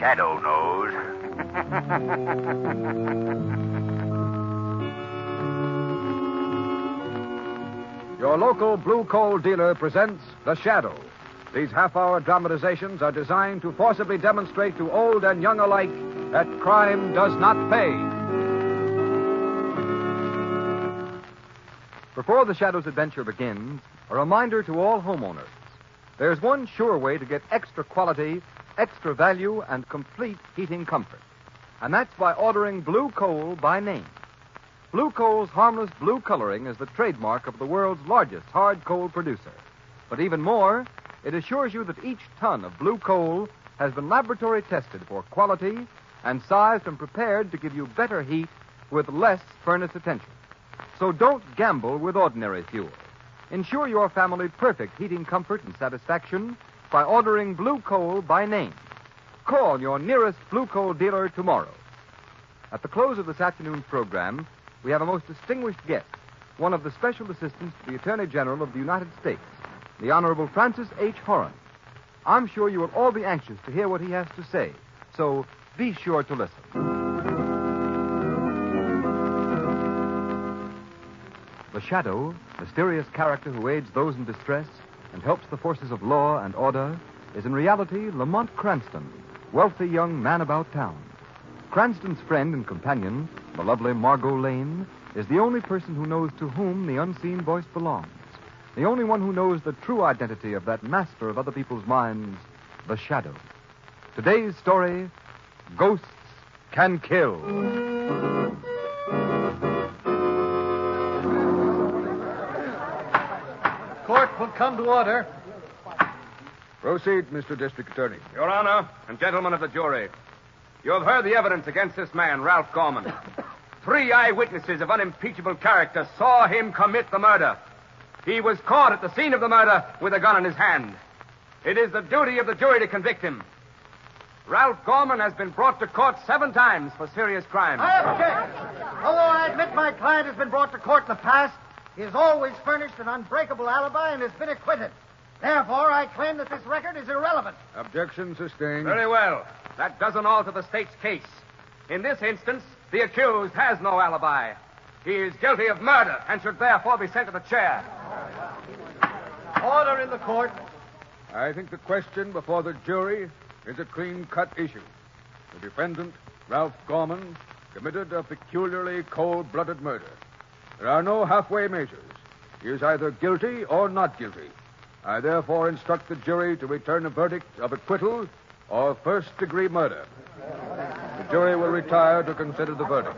shadow knows. Your local blue coal dealer presents The Shadow. These half-hour dramatizations are designed to forcibly demonstrate to old and young alike that crime does not pay. Before The Shadow's adventure begins, a reminder to all homeowners. There's one sure way to get extra quality, extra value, and complete heating comfort. And that's by ordering blue coal by name. Blue coal's harmless blue coloring is the trademark of the world's largest hard coal producer. But even more, it assures you that each ton of blue coal has been laboratory tested for quality and sized and prepared to give you better heat with less furnace attention. So don't gamble with ordinary fuel. Ensure your family perfect heating comfort and satisfaction by ordering blue coal by name. Call your nearest blue coal dealer tomorrow. At the close of this afternoon's program, we have a most distinguished guest, one of the special assistants to the Attorney General of the United States, the Honorable Francis H. Horan. I'm sure you will all be anxious to hear what he has to say, so be sure to listen. The Shadow, mysterious character who aids those in distress and helps the forces of law and order, is in reality Lamont Cranston, wealthy young man about town. Cranston's friend and companion, the lovely Margo Lane, is the only person who knows to whom the unseen voice belongs. The only one who knows the true identity of that master of other people's minds, the Shadow. Today's story, Ghosts Can Kill. Court will come to order. Proceed, Mr. District Attorney. Your Honor and gentlemen of the jury, you have heard the evidence against this man, Ralph Gorman. 3 eyewitnesses of unimpeachable character saw him commit the murder. He was caught at the scene of the murder with a gun in his hand. It is the duty of the jury to convict him. Ralph Gorman has been brought to court 7 times for serious crimes. I object. Although I admit my client has been brought to court in the past, he has always furnished an unbreakable alibi and has been acquitted. Therefore, I claim that this record is irrelevant. Objection sustained. Very well. That doesn't alter the state's case. In this instance, the accused has no alibi. He is guilty of murder and should therefore be sent to the chair. Order in the court. I think the question before the jury is a clean-cut issue. The defendant, Ralph Gorman, committed a peculiarly cold-blooded murder. There are no halfway measures. He is either guilty or not guilty. I therefore instruct the jury to return a verdict of acquittal or first-degree murder. The jury will retire to consider the verdict.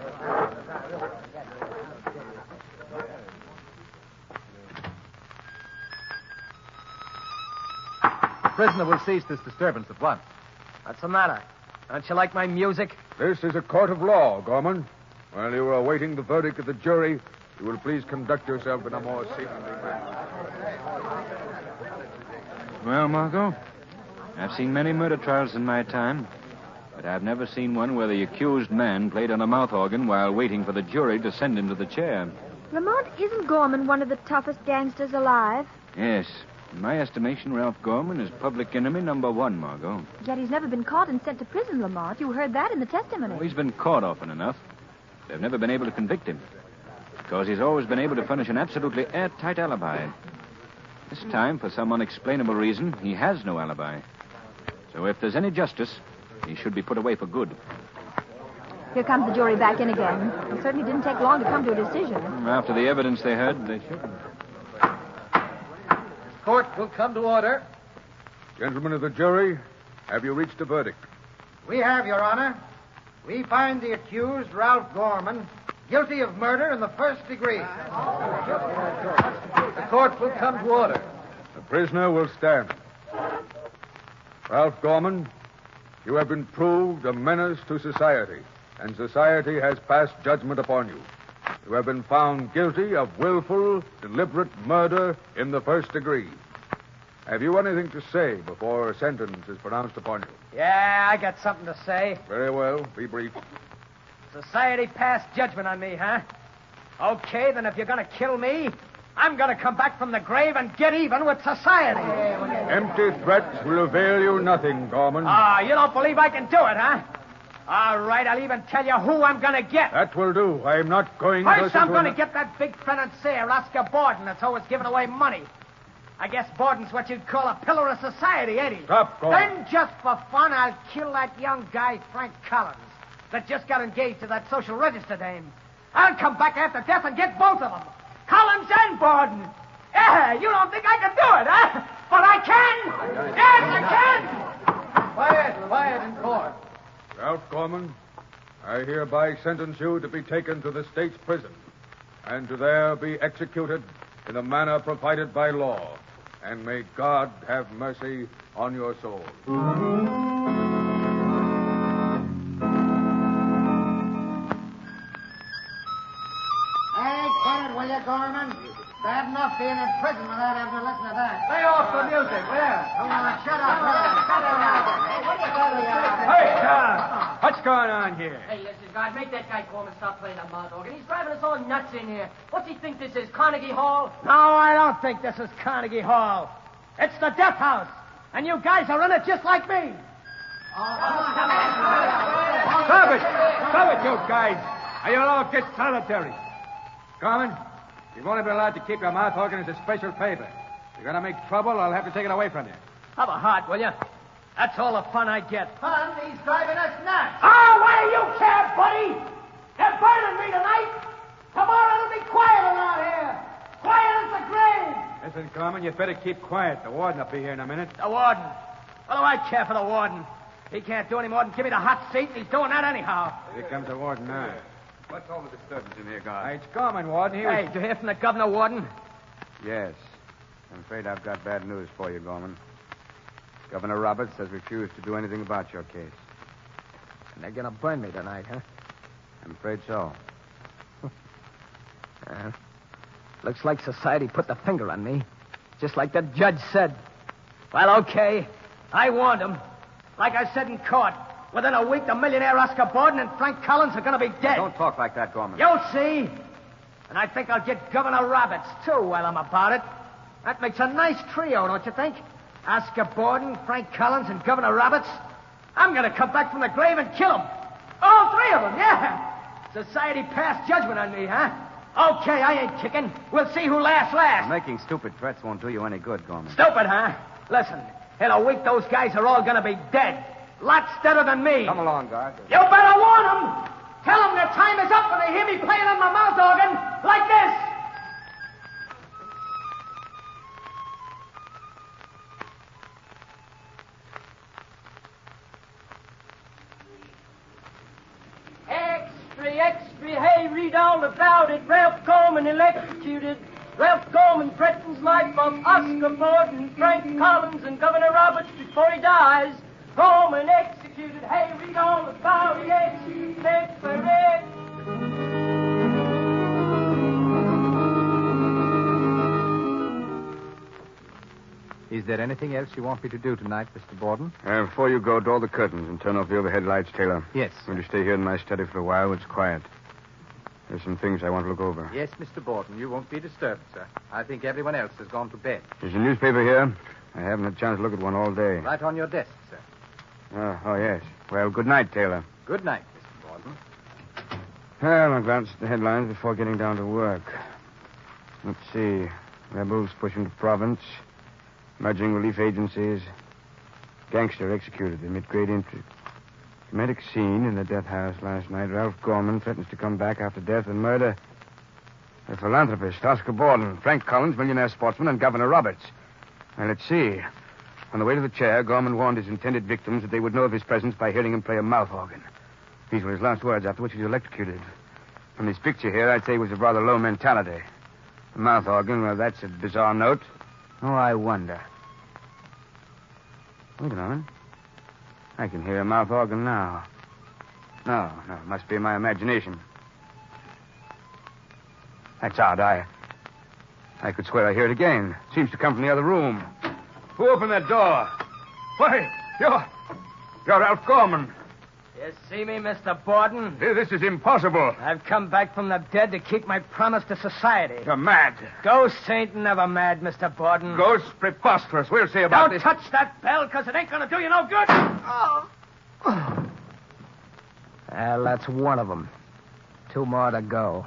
The prisoner will cease this disturbance at once. What's the matter? Don't you like my music? This is a court of law, Gorman. While you are awaiting the verdict of the jury, you will please conduct yourself in a more seemly manner. Well, Margo, I've seen many murder trials in my time, but I've never seen one where the accused man played on a mouth organ while waiting for the jury to send him to the chair. Lamont, isn't Gorman one of the toughest gangsters alive? Yes. In my estimation, Ralph Gorman is public enemy number 1, Margo. Yet he's never been caught and sent to prison, Lamont. You heard that in the testimony. Oh, he's been caught often enough. They've never been able to convict him, because he's always been able to furnish an absolutely airtight alibi. This time, for some unexplainable reason, he has no alibi. So if there's any justice, he should be put away for good. Here comes the jury back in again. It certainly didn't take long to come to a decision. After the evidence they heard, they shouldn't. Court will come to order. Gentlemen of the jury, have you reached a verdict? We have, Your Honor. We find the accused, Ralph Gorman, guilty of murder in the first degree. The court will come to order. The prisoner will stand. Ralph Gorman, you have been proved a menace to society, and society has passed judgment upon you. You have been found guilty of willful, deliberate murder in the first degree. Have you anything to say before a sentence is pronounced upon you? Yeah, I got something to say. Very well. Be brief. Society passed judgment on me, huh? Okay, then if you're going to kill me, I'm going to come back from the grave and get even with society. Empty threats will avail you nothing, Gorman. You don't believe I can do it, huh? All right, I'll even tell you who I'm going to get. That will do. I'm not going to... First, I'm going to get that big financier, Oscar Borden, that's always giving away money. I guess Borden's what you'd call a pillar of society, ain't he? Stop, Gorman. Then, just for fun, I'll kill that young guy, Frank Collins, that just got engaged to that social register dame. I'll come back after death and get both of them. Collins and Borden. Yeah, you don't think I can do it, huh? But I can. Yes, I can. Quiet in court. Ralph Gorman, I hereby sentence you to be taken to the state's prison and to there be executed in the manner provided by law. And may God have mercy on your soul. Hey, get it, will you, Gorman? Bad enough being in prison without having to listen to that. Lay off the music, there. Come on, shut up. Shut up. Hey, what's going on here? Hey, listen, guys, make that guy Gorman stop playing that mouth organ. He's driving us all nuts in here. What's he think this is, Carnegie Hall? No, I don't think this is Carnegie Hall. It's the death house. And you guys are in it just like me. Stop it! Stop it, you guys! Or you'll all get solitary. Gorman, you've only been allowed to keep your mouth organ as a special favor. If you're going to make trouble, I'll have to take it away from you. Have a heart, will you? That's all the fun I get. Fun? He's driving us nuts. Oh, what do you care, buddy? They're burning me tonight. Tomorrow it'll be quiet around here. Quiet as the grave. Listen, Gorman, you'd better keep quiet. The warden will be here in a minute. The warden. What do I care for the warden? He can't do any more than give me the hot seat, and he's doing that anyhow. Here comes the warden now. What's all the disturbance in here, guard? It's Gorman, Warden. Hey, did you hear from the governor, warden? Yes. I'm afraid I've got bad news for you, Gorman. Governor Roberts has refused to do anything about your case. And they're going to burn me tonight, huh? I'm afraid so. Looks like society put the finger on me. Just like the judge said. Well, okay. I warned him. Like I said in court, within a week, the millionaire Oscar Borden and Frank Collins are going to be dead. Don't talk like that, Gorman. You'll see. And I think I'll get Governor Roberts, too, while I'm about it. That makes a nice trio, don't you think? Oscar Borden, Frank Collins, and Governor Roberts. I'm going to come back from the grave and kill them. All three of them, yeah. Society passed judgment on me, huh? Okay, I ain't kicking. We'll see who laughs last. Making stupid threats won't do you any good, Gorman. Stupid, huh? Listen, in a week, those guys are all going to be dead. Lots deader than me. Come along, guard. You better warn them. Tell them their time is up when they hear me playing on my mouth organ like this. Extra, hey, read all about it. Ralph Gorman electrocuted. Ralph Gorman threatens life of Oscar Borden, Frank Collins, and Governor Roberts before he dies. Gorman executed. Hey, read all about it. Extra for it. Is there anything else you want me to do tonight, Mr. Borden? Before you go, draw the curtains and turn off the overhead lights, Taylor. Yes. I'm going to stay here in my study for a while. It's quiet. There's some things I want to look over. Yes, Mr. Borden. You won't be disturbed, sir. I think everyone else has gone to bed. There's a newspaper here. I haven't had a chance to look at one all day. Right on your desk, sir. Oh, yes. Well, good night, Taylor. Good night, Mr. Borden. Well, I'll glance at the headlines before getting down to work. Let's see. Rebels push into province. Merging relief agencies. Gangster executed amid great intrigue. Dramatic scene in the death house last night. Ralph Gorman threatens to come back after death and murder. A philanthropist, Oscar Borden, Frank Collins, millionaire sportsman, and Governor Roberts. Well, let's see. On the way to the chair, Gorman warned his intended victims that they would know of his presence by hearing him play a mouth organ. These were his last words, after which he was electrocuted. From this picture here, I'd say he was of rather low mentality. The mouth organ, well, that's a bizarre note. Oh, I wonder. Wait a moment. I can hear a mouth organ now. No, it must be my imagination. That's odd. I could swear I hear it again. It seems to come from the other room. Who opened that door? Why, you're Ralph Gorman. You see me, Mr. Borden? This is impossible. I've come back from the dead to keep my promise to society. You're mad. Ghosts ain't never mad, Mr. Borden. Ghosts? Preposterous. We'll see about Don't this. touch that bell, because it ain't going to do you no good. Well, that's one of them. 2 more to go.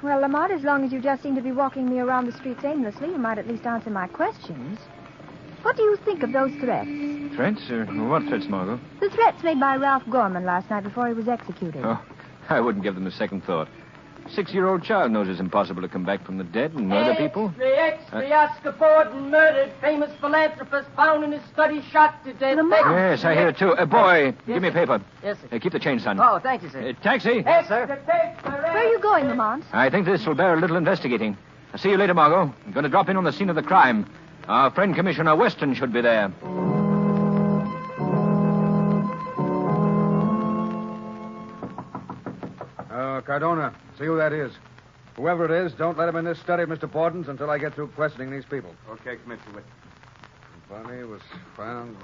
Well, Lamont, as long as you just seem to be walking me around the streets aimlessly, you might at least answer my questions. What do you think of those threats? Threats? What threats, Margo? The threats made by Ralph Gorman last night before he was executed. Oh, I wouldn't give them a second thought. 6-year-old child knows it's impossible to come back from the dead and murder people. Extra, Oscar Borden murdered. Famous philanthropist found in his study, shot to death. Yes, I hear it, too. Boy, give me a paper. Yes, sir. Keep the change, son. Oh, thank you, sir. Taxi. Yes, sir. Where are you going, Lamont? I think this will bear a little investigating. I'll see you later, Margo. I'm going to drop in on the scene of the crime. Our friend Commissioner Weston should be there. Cardona, see who that is. Whoever it is, don't let him in this study of Mr. Borden's until I get through questioning these people. Okay, Commissioner Weston. Body was found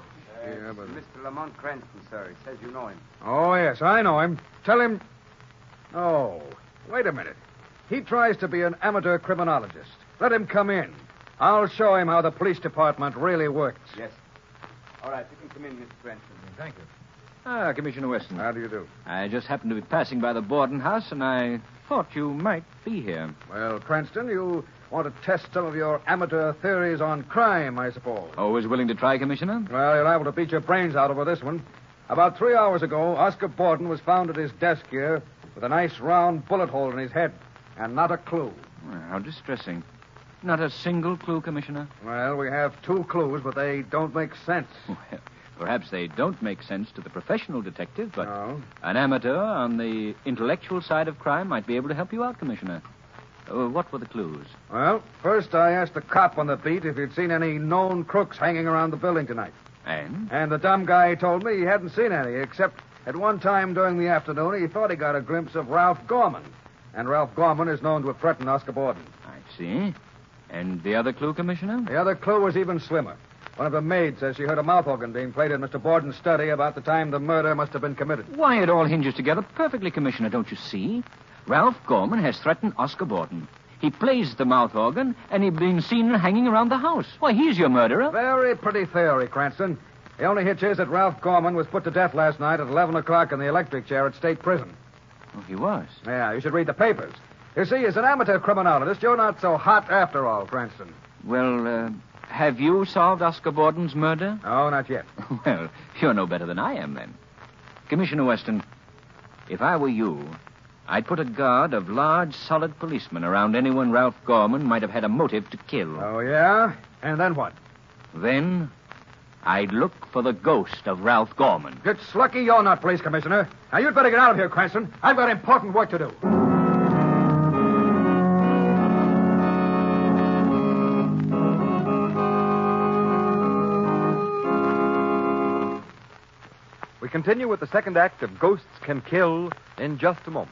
here, but... Mr. Lamont Cranston, sir. He says you know him. Oh, yes, I know him. Tell him... Oh, wait a minute. He tries to be an amateur criminologist. Let him come in. I'll show him how the police department really works. Yes. All right, you can come in, Mr. Cranston. Thank you. Commissioner Weston. How do you do? I just happened to be passing by the Borden house, and I thought you might be here. Well, Cranston, you want to test some of your amateur theories on crime, I suppose. Always willing to try, Commissioner? Well, you're liable to beat your brains out over this one. About 3 hours ago, Oscar Borden was found at his desk here with a nice round bullet hole in his head, and not a clue. Well, how distressing. Not a single clue, Commissioner? Well, we have 2 clues, but they don't make sense. Well, perhaps they don't make sense to the professional detective, but No. an amateur on the intellectual side of crime might be able to help you out, Commissioner. What were the clues? Well, first I asked the cop on the beat if he'd seen any known crooks hanging around the building tonight. And? And the dumb guy told me he hadn't seen any, except at one time during the afternoon he thought he got a glimpse of Ralph Gorman. And Ralph Gorman is known to have threatened Oscar Borden. I see. And the other clue, Commissioner? The other clue was even slimmer. One of the maids says she heard a mouth organ being played in Mr. Borden's study about the time the murder must have been committed. Why, it all hinges together perfectly, Commissioner, don't you see? Ralph Gorman has threatened Oscar Borden. He plays the mouth organ, and he's been seen hanging around the house. Why, he's your murderer. Very pretty theory, Cranston. The only hitch is that Ralph Gorman was put to death last night at 11 o'clock in the electric chair at State Prison. Oh, he was. Yeah, you should read the papers. You see, as an amateur criminologist, you're not so hot after all, Cranston. Well, have you solved Oscar Borden's murder? No, not yet. Well, you're no better than I am, then. Commissioner Weston, if I were you, I'd put a guard of large, solid policemen around anyone Ralph Gorman might have had a motive to kill. Oh, yeah? And then what? Then I'd look for the ghost of Ralph Gorman. It's lucky you're not police commissioner. Now, you'd better get out of here, Cranston. I've got important work to do. We continue with the second act of Ghosts Can Kill in just a moment.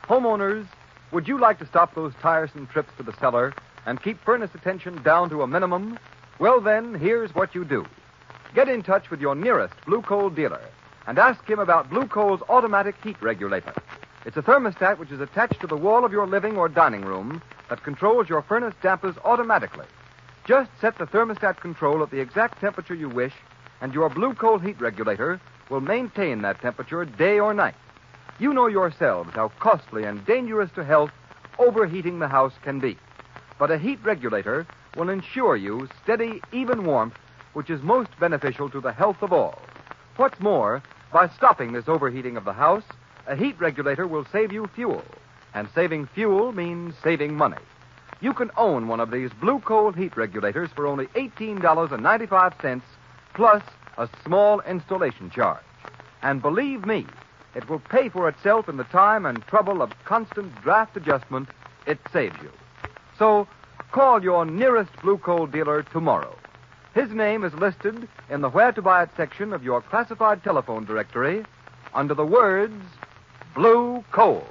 Homeowners, would you like to stop those tiresome trips to the cellar and keep furnace attention down to a minimum? Well, then, here's what you do. Get in touch with your nearest Blue Coal dealer and ask him about Blue Coal's automatic heat regulator. It's a thermostat which is attached to the wall of your living or dining room that controls your furnace dampers automatically. Just set the thermostat control at the exact temperature you wish, and your Blue Coal heat regulator will maintain that temperature day or night. You know yourselves how costly and dangerous to health overheating the house can be. But a heat regulator will ensure you steady, even warmth, which is most beneficial to the health of all. What's more, by stopping this overheating of the house, a heat regulator will save you fuel. And saving fuel means saving money. You can own one of these Blue Coal heat regulators for only $18.95 plus a small installation charge. And believe me, it will pay for itself in the time and trouble of constant draft adjustment it saves you. So, call your nearest Blue Coal dealer tomorrow. His name is listed in the Where to Buy It section of your classified telephone directory under the words Blue Coal.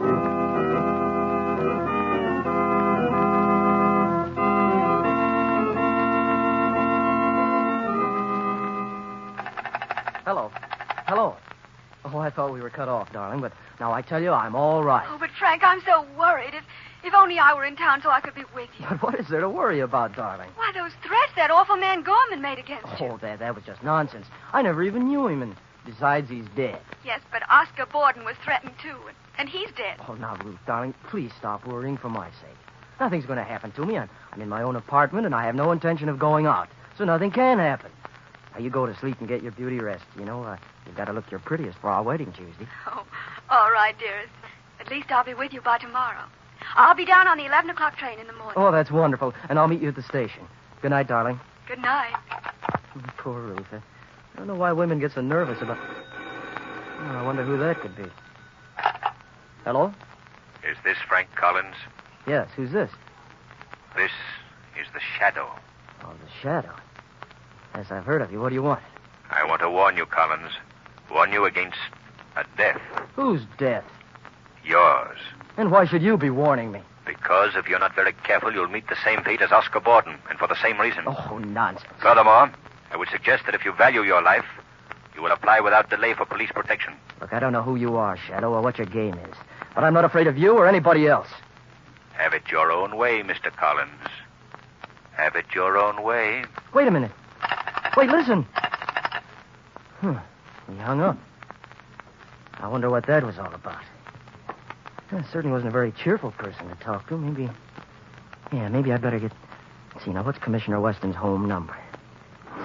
Hello. Oh, I thought we were cut off, darling, but now I tell you, I'm all right. Oh, but Frank, I'm so worried. If only I were in town so I could be with you. But what is there to worry about, darling? Why, those threats that awful man Gorman made against you. Oh, that was just nonsense. I never even knew him, and besides, he's dead. Yes, but Oscar Borden was threatened, too, and he's dead. Oh, now, Ruth, darling, please stop worrying for my sake. Nothing's going to happen to me. I'm in my own apartment, and I have no intention of going out, so nothing can happen. Now, you go to sleep and get your beauty rest. You know, you've got to look your prettiest for our wedding Tuesday. Oh, all right, dearest. At least I'll be with you by tomorrow. I'll be down on the 11 o'clock train in the morning. Oh, that's wonderful. And I'll meet you at the station. Good night, darling. Good night. Poor Ruth. I don't know why women get so nervous about... Oh, I wonder who that could be. Hello? Is this Frank Collins? Yes, who's this? This is the Shadow. Oh, the Shadow. Yes, I've heard of you. What do you want? I want to warn you, Collins. Warn you against a death. Whose death? Yours. And why should you be warning me? Because if you're not very careful, you'll meet the same fate as Oscar Borden, and for the same reason. Oh, nonsense. Furthermore, I would suggest that if you value your life, you will apply without delay for police protection. Look, I don't know who you are, Shadow, or what your game is, but I'm not afraid of you or anybody else. Have it your own way, Mr. Collins. Have it your own way. Wait a minute. Wait, listen. He hung up. I wonder what that was all about. Certainly wasn't a very cheerful person to talk to. Maybe I'd better get... See, now, what's Commissioner Weston's home number?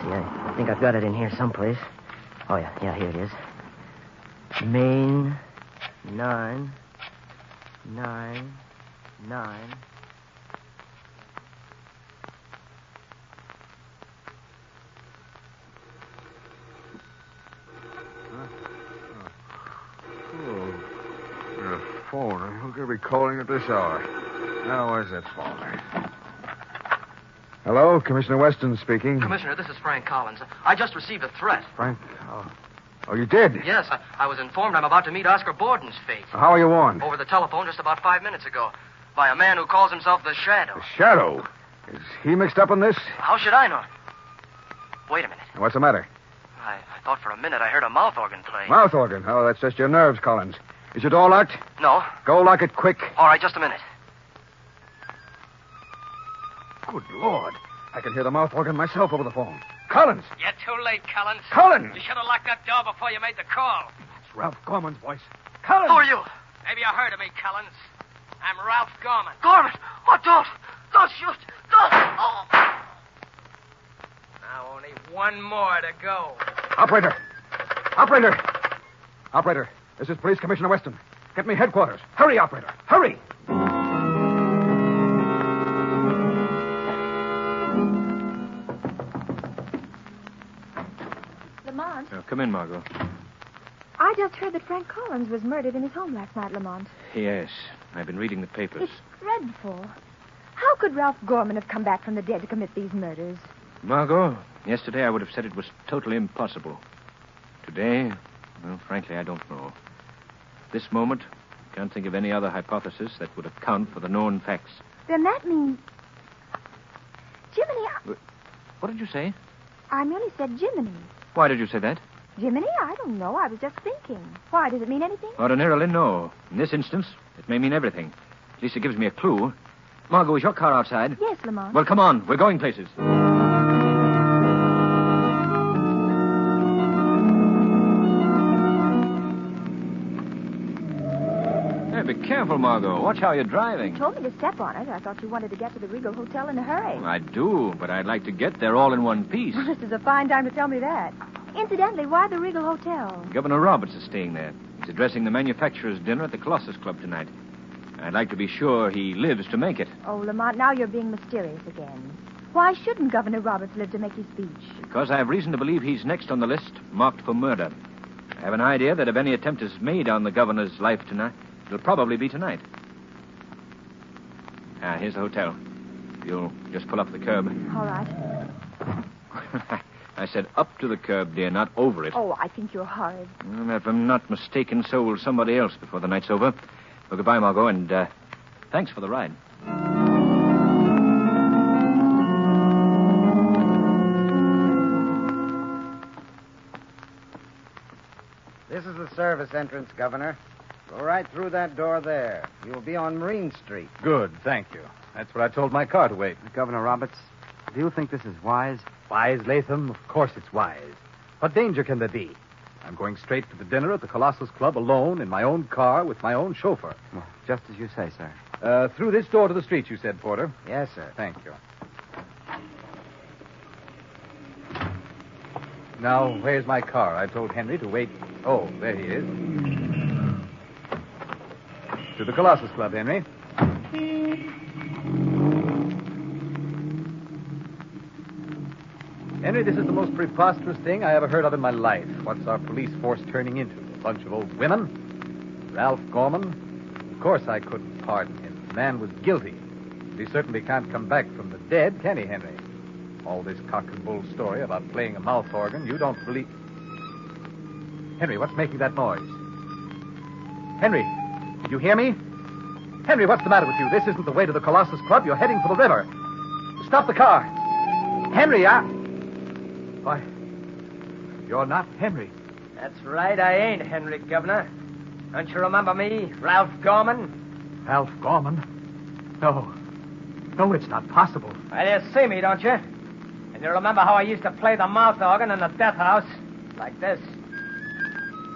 See, I think I've got it in here someplace. Oh, yeah, here it is. Main 999. Phone. Who could be calling at this hour? Now, where's that phone? Hello, Commissioner Weston speaking. Commissioner, this is Frank Collins. I just received a threat. Frank? Oh, you did? Yes, I was informed I'm about to meet Oscar Borden's fate. How are you warned? Over the telephone just about 5 minutes ago. By a man who calls himself the Shadow. The Shadow? Is he mixed up in this? How should I know? Wait a minute. What's the matter? I thought for a minute I heard a mouth organ playing. Mouth organ? Oh, that's just your nerves, Collins. Is your door locked? No. Go lock it quick. All right, just a minute. Good Lord. I can hear the mouth organ myself over the phone. Collins! You're too late, Collins. Collins! You should have locked that door before you made the call. It's Ralph Gorman's voice. Collins! Who are you? Maybe you heard of me, Collins. I'm Ralph Gorman. Gorman! Oh, don't shoot! Don't! Oh! Now only one more to go. Operator! This is Police Commissioner Weston. Get me headquarters. Hurry, operator. Hurry! Lamont, Come in, Margo. I just heard that Frank Collins was murdered in his home last night, Lamont. Yes, I've been reading the papers. It's dreadful. How could Ralph Gorman have come back from the dead to commit these murders? Margo, yesterday I would have said it was totally impossible. Today, well, frankly, I don't know. At this moment, I can't think of any other hypothesis that would account for the known facts. Then that means... Jiminy, What did you say? I merely said Jiminy. Why did you say that? Jiminy? I don't know. I was just thinking. Why? Does it mean anything? Ordinarily, no. In this instance, it may mean everything. At least it gives me a clue. Margo, is your car outside? Yes, Lamont. Well, come on. We're going places. Hey, be careful, Margo. Watch how you're driving. You told me to step on it. I thought you wanted to get to the Regal Hotel in a hurry. I do, but I'd like to get there all in one piece. Well, this is a fine time to tell me that. Incidentally, why the Regal Hotel? Governor Roberts is staying there. He's addressing the manufacturers' dinner at the Colossus Club tonight. I'd like to be sure he lives to make it. Oh, Lamont, now you're being mysterious again. Why shouldn't Governor Roberts live to make his speech? Because I have reason to believe he's next on the list, marked for murder. I have an idea that if any attempt is made on the governor's life tonight, it'll probably be tonight. Here's the hotel. You'll just pull up the curb. All right. I said up to the curb, dear, not over it. Oh, I think you're horrid. If I'm not mistaken, so will somebody else before the night's over. Well, goodbye, Margot, and thanks for the ride. This is the service entrance, Governor. Go right through that door there. You'll be on Marine Street. Good, thank you. That's where I told my car to wait. Governor Roberts, do you think this is wise? Wise, Latham? Of course it's wise. What danger can there be? I'm going straight to the dinner at the Colossus Club alone in my own car with my own chauffeur. Well, just as you say, sir. Through this door to the street, you said, Porter? Yes, sir. Thank you. Now, where's my car? I told Henry to wait. Oh, there he is. To the Colossus Club, Henry. Henry, this is the most preposterous thing I ever heard of in my life. What's our police force turning into? A bunch of old women? Ralph Gorman? Of course I couldn't pardon him. The man was guilty. But he certainly can't come back from the dead, can he, Henry? All this cock and bull story about playing a mouth organ, you don't believe... Henry, what's making that noise? Henry, did you hear me? Henry, what's the matter with you? This isn't the way to the Colossus Club. You're heading for the river. Stop the car. Henry, Why, you're not Henry. That's right, I ain't Henry, Governor. Don't you remember me, Ralph Gorman? Ralph Gorman? No. No, it's not possible. Well, you see me, don't you? And you remember how I used to play the mouth organ in the death house? Like this.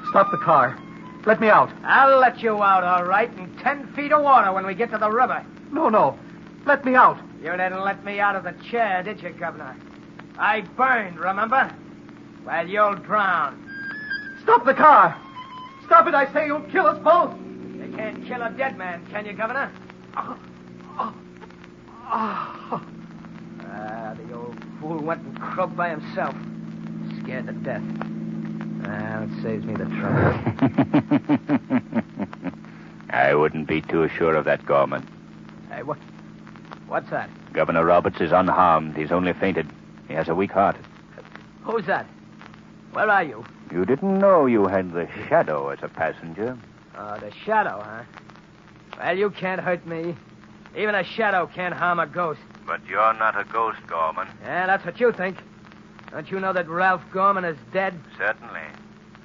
Stop the car. Let me out. I'll let you out, all right, in 10 feet of water when we get to the river. No. Let me out. You didn't let me out of the chair, did you, Governor? I burned, remember? Well, you'll drown. Stop the car. Stop it, I say. You'll kill us both. You can't kill a dead man, can you, Governor? The old fool went and croaked by himself. Scared to death. It saves me the trouble. I wouldn't be too sure of that, Gorman. Hey, what's that? Governor Roberts is unharmed. He's only fainted. He has a weak heart. Who's that? Where are you? You didn't know you had the Shadow as a passenger. Oh, the Shadow, huh? Well, you can't hurt me. Even a shadow can't harm a ghost. But you're not a ghost, Gorman. Yeah, that's what you think. Don't you know that Ralph Gorman is dead? Certainly.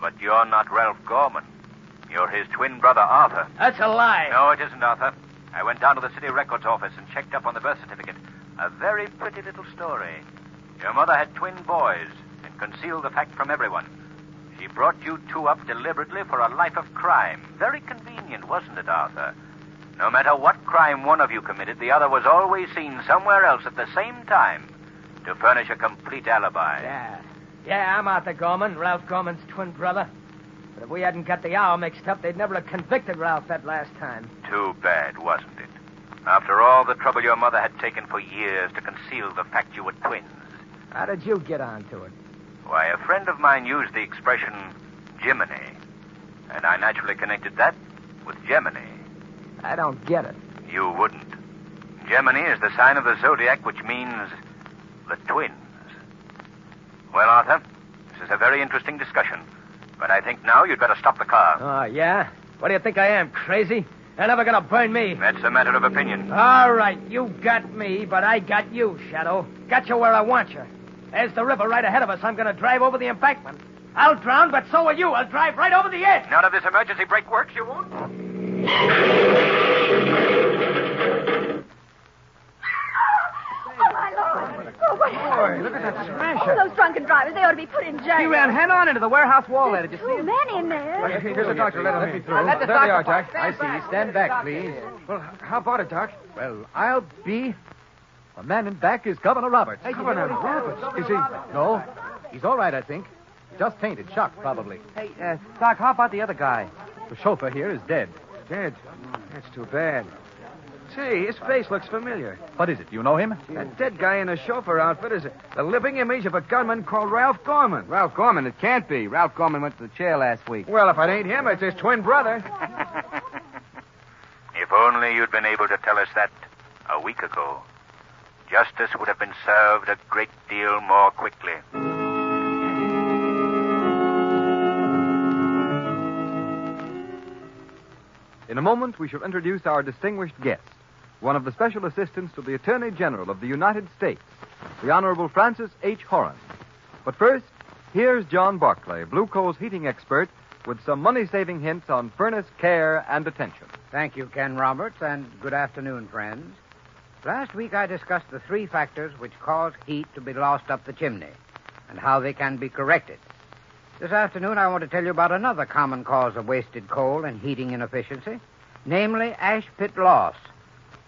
But you're not Ralph Gorman. You're his twin brother, Arthur. That's a lie. No, it isn't, Arthur. I went down to the city records office and checked up on the birth certificate. A very pretty little story. Your mother had twin boys and concealed the fact from everyone. She brought you two up deliberately for a life of crime. Very convenient, wasn't it, Arthur? No matter what crime one of you committed, the other was always seen somewhere else at the same time to furnish a complete alibi. Yeah, I'm Arthur Gorman, Ralph Gorman's twin brother. But if we hadn't got the hour mixed up, they'd never have convicted Ralph that last time. Too bad, wasn't it? After all the trouble your mother had taken for years to conceal the fact you were twins. How did you get onto it? Why, a friend of mine used the expression Jiminy, and I naturally connected that with Gemini. I don't get it. You wouldn't. Gemini is the sign of the zodiac, which means the twins. Well, Arthur, this is a very interesting discussion, but I think now you'd better stop the car. Oh, yeah? What do you think I am, crazy? They're never gonna burn me. That's a matter of opinion. All right, you got me, but I got you, Shadow. Got you where I want you. There's the river right ahead of us. I'm gonna drive over the embankment. I'll drown, but so will you. I'll drive right over the edge. None of this emergency brake works, you won't? Oh, my Lord. Oh, what happened? Look at that smash. Oh, those drunken drivers, they ought to be put in jail. He ran head on into the warehouse wall there. Did you see Two him? men in there. Here's the doctor. Let me through. Let the There they are, doctor- Jack. I see. Stand back, please. Well, how about it, Doc? Well, I'll be... The man in back is Governor Roberts. Governor Roberts. Is he? No. He's all right, I think. Just fainted. Shocked, probably. Hey, Doc, how about the other guy? The chauffeur here is dead. Dead. That's too bad. Say, his face looks familiar. What is it? You know him? That dead guy in the chauffeur outfit is the living image of a gunman called Ralph Gorman. Ralph Gorman? It can't be. Ralph Gorman went to the chair last week. Well, if it ain't him, it's his twin brother. If only you'd been able to tell us that a week ago. Justice would have been served a great deal more quickly. In a moment, we shall introduce our distinguished guest, one of the special assistants to the Attorney General of the United States, the Honorable Francis H. Horan. But first, here's John Barclay, Blue Coal's heating expert, with some money-saving hints on furnace care and attention. Thank you, Ken Roberts, and good afternoon, friends. Last week I discussed the three factors which cause heat to be lost up the chimney and how they can be corrected. This afternoon I want to tell you about another common cause of wasted coal and heating inefficiency, namely ash pit loss.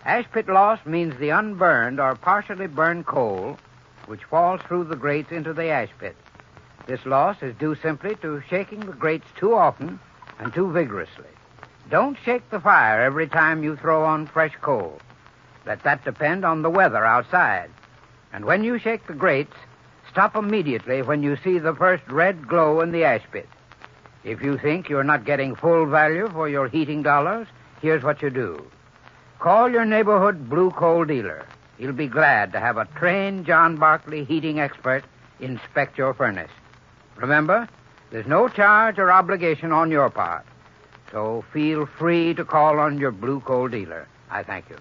Ash pit loss means the unburned or partially burned coal which falls through the grates into the ash pit. This loss is due simply to shaking the grates too often and too vigorously. Don't shake the fire every time you throw on fresh coal. Let that depend on the weather outside. And when you shake the grates, stop immediately when you see the first red glow in the ash pit. If you think you're not getting full value for your heating dollars, here's what you do. Call your neighborhood blue coal dealer. He'll be glad to have a trained John Barclay heating expert inspect your furnace. Remember, there's no charge or obligation on your part. So feel free to call on your blue coal dealer. I thank you.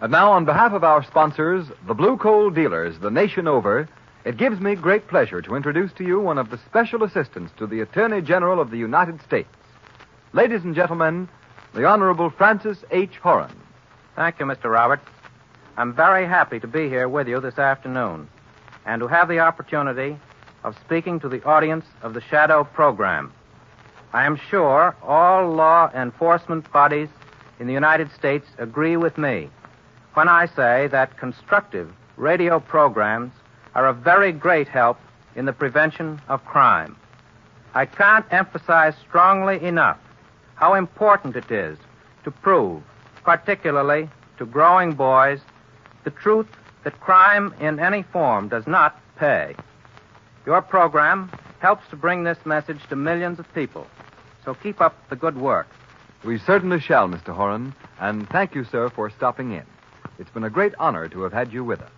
And now, on behalf of our sponsors, the Blue Coal Dealers, the nation over, it gives me great pleasure to introduce to you one of the special assistants to the Attorney General of the United States. Ladies and gentlemen, the Honorable Francis H. Horan. Thank you, Mr. Roberts. I'm very happy to be here with you this afternoon and to have the opportunity of speaking to the audience of the Shadow program. I am sure all law enforcement bodies in the United States agree with me when I say that constructive radio programs are a very great help in the prevention of crime. I can't emphasize strongly enough how important it is to prove, particularly to growing boys, the truth that crime in any form does not pay. Your program helps to bring this message to millions of people, so keep up the good work. We certainly shall, Mr. Horan, and thank you, sir, for stopping in. It's been a great honor to have had you with us.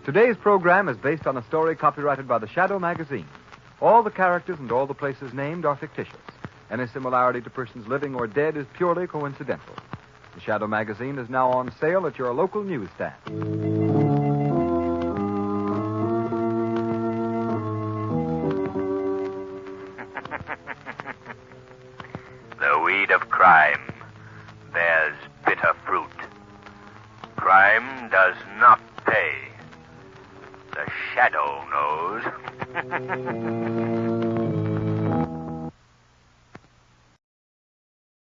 Today's program is based on a story copyrighted by the Shadow magazine. All the characters and all the places named are fictitious. Any similarity to persons living or dead is purely coincidental. The Shadow magazine is now on sale at your local newsstand. The weed of crime bears bitter fruit. Crime does not pay. The Shadow knows.